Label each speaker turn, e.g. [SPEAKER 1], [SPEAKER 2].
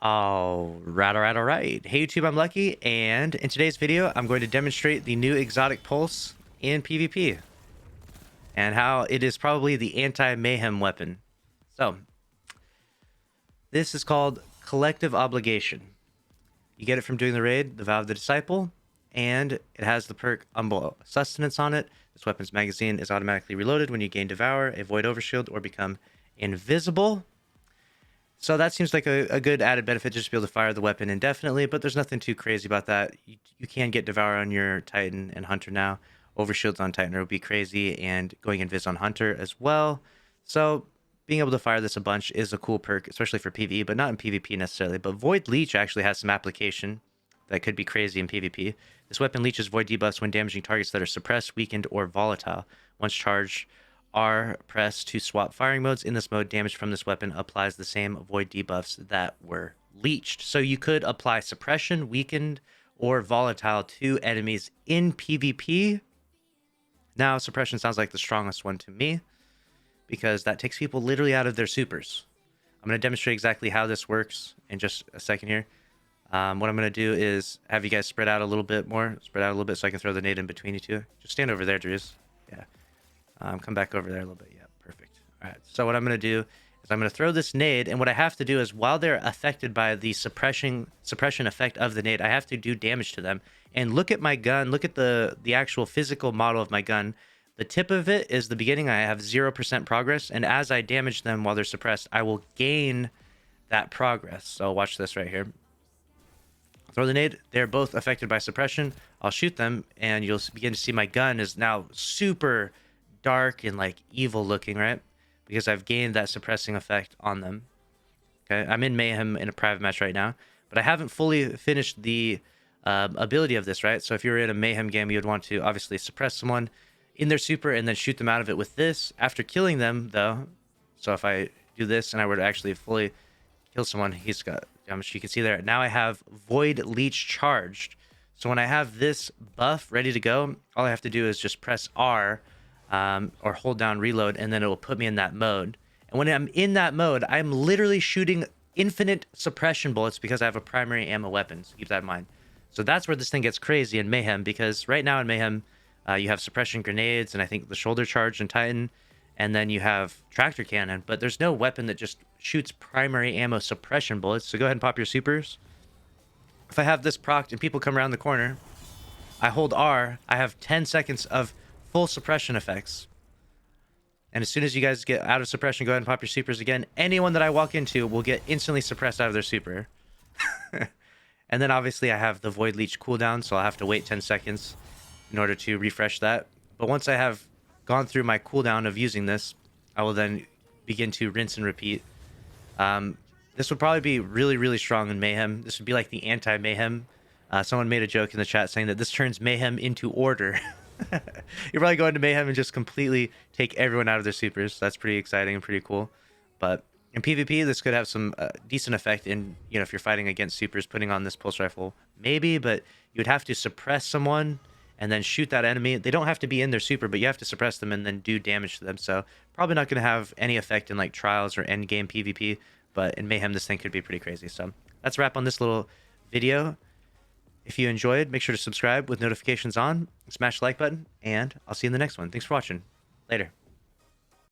[SPEAKER 1] All right. Hey YouTube, I'm Lucky, and in today's video, I'm going to demonstrate the new exotic pulse in PvP and how it is probably the anti-mayhem weapon. So, this is called Collective Obligation. You get it from doing the raid, the Vow of the Disciple, and it has the perk Humble Sustenance on it. This weapon's magazine is automatically reloaded when you gain Devour, a Void Overshield, or become invisible. So that seems like a good added benefit, just to be able to fire the weapon indefinitely, but there's nothing too crazy about that. You can get Devour on your Titan and Hunter now. Overshields on Titan would be crazy, and going Invis on Hunter as well. So being able to fire this a bunch is a cool perk, especially for PvE, but not in PvP necessarily. But Void Leech actually has some application that could be crazy in PvP. This weapon leeches Void debuffs when damaging targets that are suppressed, weakened, or volatile. Once charged, R press to swap firing modes. In this mode, damage from this weapon applies the same void debuffs that were leeched. So you could apply suppression, weakened, or volatile to enemies in PvP. Now, suppression sounds like the strongest one to me because that takes people literally out of their supers. I'm going to demonstrate exactly how this works in just a second here. What I'm going to do is have you guys spread out a little bit more. Spread out a little bit so I can throw the nade in between you two. Just stand over there, Drews. Yeah. Come back over there a little bit. Yeah, perfect. All right. So what I'm going to do is I'm going to throw this nade, and what I have to do is while they're affected by the suppression effect of the nade, I have to do damage to them. And look at my gun. Look at the actual physical model of my gun. The tip of it is the beginning. I have 0% progress, and as I damage them while they're suppressed, I will gain that progress. So watch this right here. Throw the nade. They're both affected by suppression. I'll shoot them, and you'll begin to see my gun is now super dark and like evil looking, right? Because I've gained that suppressing effect on them. Okay, I'm in Mayhem in a private match right now, but I haven't fully finished the ability of this, right? So if you're in a Mayhem game, you would want to obviously suppress someone in their super and then shoot them out of it with this after killing them, though. So if I do this and I were to actually fully kill someone, he's got, you can see there, now I have Void Leech charged. So when I have this buff ready to go, all I have to do is just press R or hold down reload, and then it will put me in that mode. And when I'm in that mode, I'm literally shooting infinite suppression bullets because I have a primary ammo weapon. So keep that in mind. So that's where this thing gets crazy in Mayhem, because right now in Mayhem, you have suppression grenades, and I think the shoulder charge in Titan, and then you have tractor cannon, but there's no weapon that just shoots primary ammo suppression bullets. So go ahead and pop your supers. If I have this procced and people come around the corner, I hold R, I have 10 seconds of full suppression effects. And as soon as you guys get out of suppression, go ahead and pop your supers again. Anyone that I walk into will get instantly suppressed out of their super. And then obviously I have the Void Leech cooldown, so I'll have to wait 10 seconds in order to refresh that. But once I have gone through my cooldown of using this, I will then begin to rinse and repeat. This would probably be really, really strong in Mayhem. This would be like the anti-Mayhem. Someone made a joke in the chat saying that this turns Mayhem into order. You're probably going to Mayhem and just completely take everyone out of their supers. That's pretty exciting and pretty cool. But in PvP, this could have some decent effect in, if you're fighting against supers, putting on this pulse rifle. Maybe, but you would have to suppress someone and then shoot that enemy. They don't have to be in their super, but you have to suppress them and then do damage to them. So probably not going to have any effect in like trials or end game PvP. But in Mayhem, this thing could be pretty crazy. So that's a wrap on this little video. If you enjoyed, make sure to subscribe with notifications on, smash the like button, and I'll see you in the next one. Thanks for watching. Later.